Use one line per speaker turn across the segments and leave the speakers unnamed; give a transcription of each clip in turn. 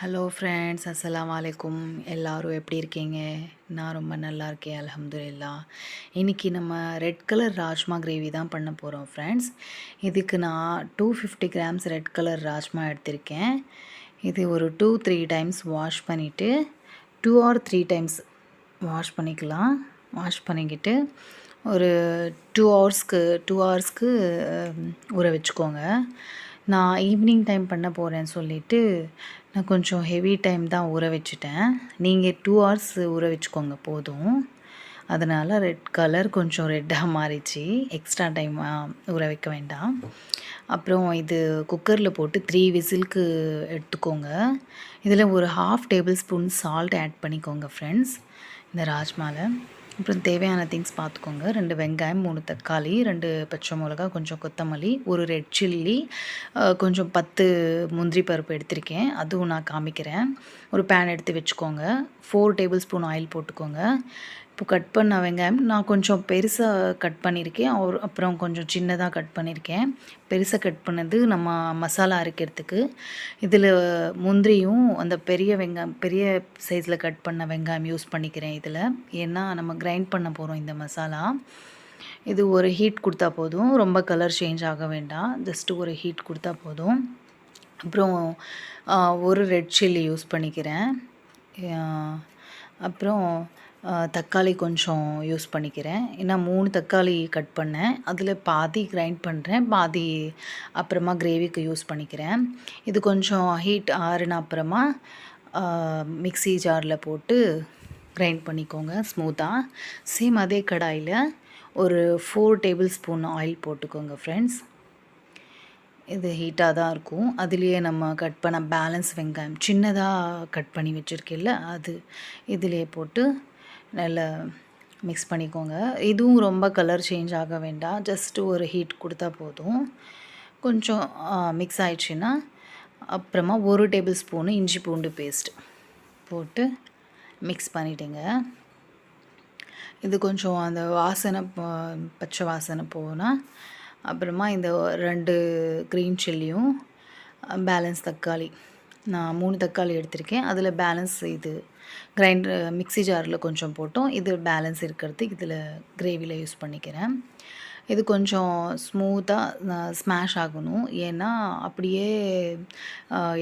Hello friends, அஸ்ஸலாமு அலைக்கும். எல்லாரும் எப்படி இருக்கீங்க? நான் ரொம்ப நல்லா இருக்கேன், அல்ஹம்துலில்லாஹ். இன்றைக்கி நம்ம ரெட் கலர் ராஜ்மா கிரேவி தான் பண்ண போகிறோம் ஃப்ரெண்ட்ஸ். இதுக்கு நான் 250 கிராம்ஸ் ரெட் கலர் ராஜ்மா எடுத்திருக்கேன். இது ஒரு 2-3 டைம்ஸ் வாஷ் பண்ணிவிட்டு 2 or 3 டைம்ஸ் வாஷ் பண்ணிக்கலாம். வாஷ் பண்ணிக்கிட்டு ஒரு 2 ஹவர்ஸ்க்கு ஊற வச்சுக்கோங்க. நான் ஈவினிங் டைம் பண்ண போகிறேன்னு சொல்லிவிட்டு நான் கொஞ்சம் ஹெவி டைம் தான் ஊற வச்சுட்டேன். நீங்கள் 2 ஹவர்ஸ் ஊற வச்சுக்கோங்க போதும். அதனால் ரெட் கலர் கொஞ்சம் ரெட்டாக மாறிச்சு. எக்ஸ்ட்ரா டைம் ஊற வைக்க வேண்டாம். அப்புறம் இது குக்கரில் போட்டு 3 விசிலுக்கு எடுத்துக்கோங்க. இதில் ஒரு 1/2 டேபிள் ஸ்பூன் சால்ட் ஆட் பண்ணிக்கோங்க ஃப்ரெண்ட்ஸ், இந்த ராஜ்மாவில். அப்புறம் தேவையான திங்ஸ் பார்த்துக்கோங்க. 2 வெங்காயம், 3 தக்காளி, 2 பச்சை மிளகா, கொஞ்சம் கொத்தமல்லி, ஒரு ரெட் சில்லி, கொஞ்சம் 10 முந்திரி பருப்பு எடுத்திருக்கேன், அதுவும் நான் காமிக்கிறேன். ஒரு பேன் எடுத்து வச்சுக்கோங்க. 4 டேபிள் ஸ்பூன் ஆயில் போட்டுக்கோங்க. இப்போ கட் பண்ண வெங்காயம் நான் கொஞ்சம் பெருசாக கட் பண்ணியிருக்கேன், அப்புறம் கொஞ்சம் சின்னதாக கட் பண்ணியிருக்கேன். பெருசாக கட் பண்ணது நம்ம மசாலா அரைக்கிறதுக்கு. இதில் முந்திரியும் அந்த பெரிய சைஸில் கட் பண்ண வெங்காயம் யூஸ் பண்ணிக்கிறேன் இதில். ஏன்னா நம்ம கிரைண்ட் பண்ண போகிறோம் இந்த மசாலா. இது ஒரு ஹீட் கொடுத்தா போதும், ரொம்ப கலர் சேஞ்ச் ஆக வேண்டாம், ஜஸ்ட்டு ஒரு ஹீட் கொடுத்தா போதும். அப்புறம் ஒரு ரெட் சில்லி யூஸ் பண்ணிக்கிறேன். அப்புறம் தக்காளி கொஞ்சம் யூஸ் பண்ணிக்கிறேன். ஏன்னா 3 தக்காளி கட் பண்ணேன், அதில் பாதி கிரைண்ட் பண்ணுறேன், பாதி அப்புறமா கிரேவிக்கு யூஸ் பண்ணிக்கிறேன். இது கொஞ்சம் ஹீட் ஆறின அப்புறமா மிக்ஸி ஜாரில் போட்டு கிரைண்ட் பண்ணிக்கோங்க ஸ்மூத்தாக. சேம் அதே கடாயில் ஒரு 4 டேபிள் ஸ்பூன் ஆயில் போட்டுக்கோங்க ஃப்ரெண்ட்ஸ். இது ஹீட்டாக தான் இருக்கும். அதுலேயே நம்ம கட் பண்ண பேலன்ஸ் வெங்காயம் சின்னதாக கட் பண்ணி வச்சுருக்கேன்ல, அது இதிலே போட்டு நல்லா மிக்ஸ் பண்ணிக்கோங்க. இதுவும் ரொம்ப கலர் சேஞ்ச் ஆக வேண்டாம், ஜஸ்ட்டு ஒரு ஹீட் கொடுத்தா போதும். கொஞ்சம் மிக்ஸ் ஆயிடுச்சுன்னா அப்புறமா 1 டேபிள் ஸ்பூனு இஞ்சி பூண்டு பேஸ்ட் போட்டு மிக்ஸ் பண்ணிவிடுங்க. இது கொஞ்சம் அந்த வாசனை பச்சை வாசனை போனால் அப்புறமா இந்த 2 க்ரீன் சில்லியும் பேலன்ஸ் தக்காளி, நான் 3 தக்காளி எடுத்திருக்கேன், அதில் பேலன்ஸ் இது மிக்ஸி ஜாரில் கொஞ்சம் போட்டோம், இது பேலன்ஸ் இருக்கிறது இதில் கிரேவியில் யூஸ் பண்ணிக்கிறேன். இது கொஞ்சம் ஸ்மூத்தாக ஸ்மாஷ் ஆகணும், ஏன்னா அப்படியே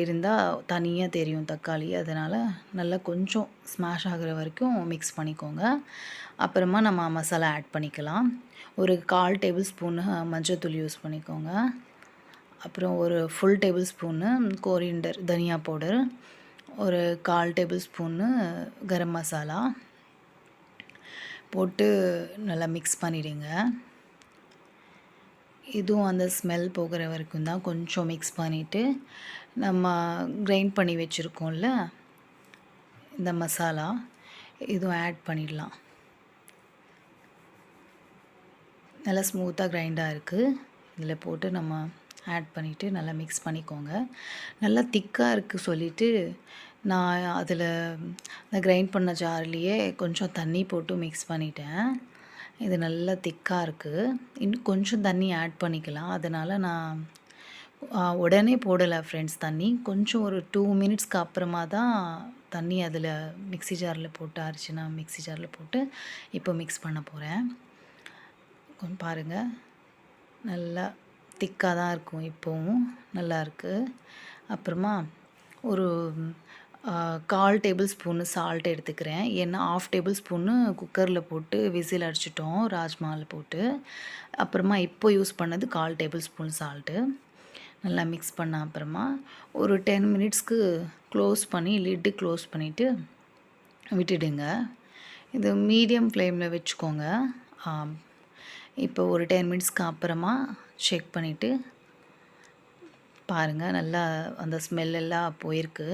இருந்தால் தனியாக தெரியும் தக்காளி. அதனால் நல்லா கொஞ்சம் ஸ்மாஷ் ஆகிற வரைக்கும் மிக்ஸ் பண்ணிக்கோங்க. அப்புறமா நம்ம மசாலா ஆட் பண்ணிக்கலாம். ஒரு 1/4 டேபிள் ஸ்பூனு மஞ்சள்தூள் யூஸ் பண்ணிக்கோங்க. அப்புறம் ஒரு ஃபுல் டேபிள் ஸ்பூனு கோரியண்டர் தனியா பவுடர், ஒரு 1/4 டேபிள் ஸ்பூனு கரம் மசாலா போட்டு நல்லா மிக்ஸ் பண்ணிவிடுங்க. இதுவும் அந்த ஸ்மெல் போகிற வரைக்கும் தான் கொஞ்சம் மிக்ஸ் பண்ணிவிட்டு நம்ம கிரைண்ட் பண்ணி வச்சுருக்கோம்ல இந்த மசாலா, இதுவும் ஆட் பண்ணிடலாம். நல்லா ஸ்மூத்தாக கிரைண்டாக இருக்குது, இதில் போட்டு நம்ம ஆட் பண்ணிவிட்டு நல்லா மிக்ஸ் பண்ணிக்கோங்க. நல்லா திக்காக இருக்குது சொல்லிவிட்டு நான் அதில் இந்த கிரைண்ட் பண்ண ஜார்லேயே கொஞ்சம் தண்ணி போட்டு மிக்ஸ் பண்ணிட்டேன். இது நல்லா திக்காக இருக்குது, இன்னும் கொஞ்சம் தண்ணி ஆட் பண்ணிக்கலாம். அதனால் நான் உடனே போடலை ஃப்ரெண்ட்ஸ் தண்ணி, கொஞ்சம் ஒரு 2 மினிட்ஸ்க்கு அப்புறமா தான் தண்ணி அதில் மிக்ஸி ஜாரில் போட்டு அரைச்சினா மிக்ஸி ஜாரில் போட்டு இப்போ மிக்ஸ் பண்ண போகிறேன். கொஞ்சம் பாருங்கள், நல்லா திக்காக தான் இருக்கும், இப்போவும் நல்லாயிருக்கு. அப்புறமா ஒரு 1/4 டேபிள் ஸ்பூனு சால்ட் எடுத்துக்கிறேன், ஏன்னா 1/2 டேபிள் ஸ்பூனு குக்கரில் போட்டு விசில் அடிச்சிட்டோம் ராஜ்மாவில் போட்டு. அப்புறமா இப்போ யூஸ் பண்ணது 1/4 டேபிள் ஸ்பூன் சால்ட்டு. நல்லா மிக்ஸ் பண்ண அப்புறமா ஒரு 10 மினிட்ஸ்க்கு க்ளோஸ் பண்ணி லிட்டு க்ளோஸ் பண்ணிவிட்டு விட்டுடுங்க. இது மீடியம் ஃப்ளேமில் வச்சுக்கோங்க. இப்போ ஒரு 10 மினிட்ஸ்க்கு அப்புறமா செக் பண்ணிவிட்டு பாருங்கள், நல்லா அந்த ஸ்மெல்லெல்லாம் போயிருக்கு,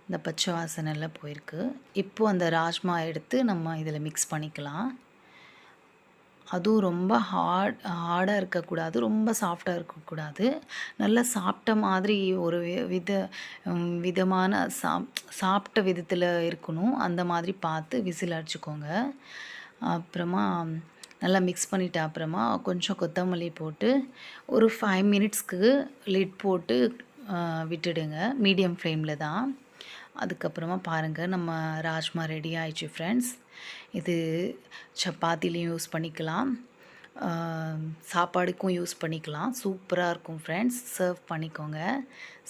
இந்த பச்சை வாசனை எல்லாம் போயிருக்கு. இப்போது அந்த ராஜ்மா எடுத்து நம்ம இதில் மிக்ஸ் பண்ணிக்கலாம். அதுவும் ரொம்ப ஹார்டாக இருக்கக்கூடாது, ரொம்ப சாஃப்டாக இருக்கக்கூடாது, நல்லா சாப்பிட்ட மாதிரி ஒரு விதமான சாப்பிட்ட விதத்தில் இருக்கணும். அந்த மாதிரி பார்த்து விசில் அடிச்சுக்கோங்க. அப்புறமா நல்லா மிக்ஸ் பண்ணிவிட்ட அப்புறமா கொஞ்சம் கொத்தமல்லி போட்டு ஒரு 5 மினிட்ஸ்க்கு லிட் போட்டு விட்டுடுங்க. மீடியம் ஃப்ளேமில் தான். அதுக்கப்புறமா பாருங்கள், நம்ம ராஜ்மா ரெடி ஆயிடுச்சு ஃப்ரெண்ட்ஸ். இது சப்பாத்திலையும் யூஸ் பண்ணிக்கலாம், சாப்பாடுக்கும் யூஸ் பண்ணிக்கலாம். சூப்பராக இருக்கும் ஃப்ரெண்ட்ஸ். சர்வ் பண்ணிக்கோங்க.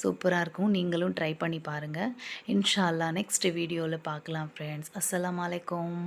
சூப்பராக இருக்கும். நீங்களும் ட்ரை பண்ணி பாருங்கள். இன்ஷா அல்லாஹ் நெக்ஸ்ட் வீடியோவில் பார்க்கலாம் ஃப்ரெண்ட்ஸ். அஸ்ஸலாமு அலைக்கும்.